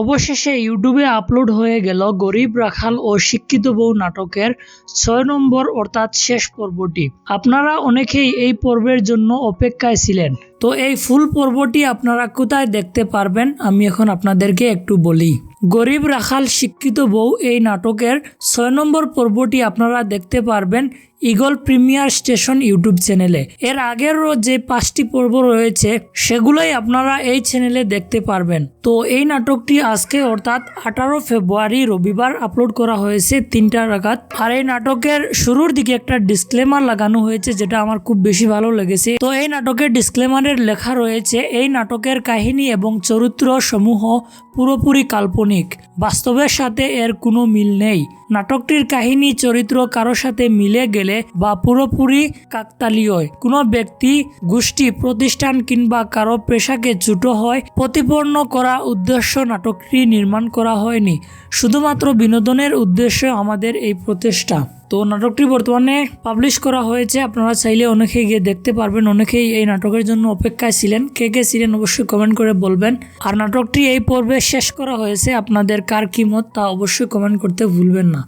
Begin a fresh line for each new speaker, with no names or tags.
অবশেষে ইউটিউবে আপলোড হয়ে গেল গরিব রাখাল ও শিক্ষিত বউ নাটকের ৬ নম্বর অর্থাৎ শেষ পর্বটি। আপনারা অনেকেই এই পর্বের জন্য অপেক্ষায় ছিলেন। তো এই ফুল পর্বটি আপনারা কোথায় দেখতে পারবেন আমি এখন আপনাদেরকে একটু বলি। গরিব রাখাল শিক্ষিত বউ এই নাটকের ৬ নম্বর পর্বটি আপনারা দেখতে পারবেন ঈগল প্রিমিয়ার স্টেশন ইউটিউব চ্যানেলে। এর আগেরও যে ৫টি পর্ব রয়েছে সেগুলোই আপনারা এই চ্যানেলে দেখতে পারবেন। তো এই নাটকটি আজকে অর্থাৎ ১৮ ফেব্রুয়ারি রবিবার আপলোড করা হয়েছে ৩টা নাগাদ। আর এই নাটকের শুরুর দিকে একটা ডিসক্লেমার লাগানো হয়েছে যেটা আমার খুব বেশি ভালো লেগেছে। তো এই নাটকের ডিসক্লেমারের লেখা রয়েছে, এই নাটকের কাহিনী এবং চরিত্র সমূহ পুরোপুরি কাল্পনিক, বাস্তবের সাথে এর কোনো মিল নেই। নাটকটির কাহিনী চরিত্র কারো সাথে মিলে গেলে বা পুরোপুরি কাকতালীয়, কোনো ব্যক্তি গোষ্ঠী প্রতিষ্ঠান কিংবা কারো পেশাকে ছোট হয় প্রতিপন্ন করা উদ্দেশ্য নাটকটি নির্মাণ করা হয়নি। শুধুমাত্র বিনোদনের উদ্দেশ্যে আমাদের এই প্রচেষ্টা। তো নাটকটি বর্তমানে পাবলিশ করা হয়েছে, আপনারা চাইলে অনেকেই গিয়ে দেখতে পারবেন। অনেকেই এই নাটকের জন্য অপেক্ষায় ছিলেন, কে কে ছিলেন অবশ্যই কমেন্ট করে বলবেন। আর নাটকটি এই পর্বে শেষ করা হয়েছে, আপনাদের কার কি মত তা অবশ্যই কমেন্ট করতে ভুলবেন না।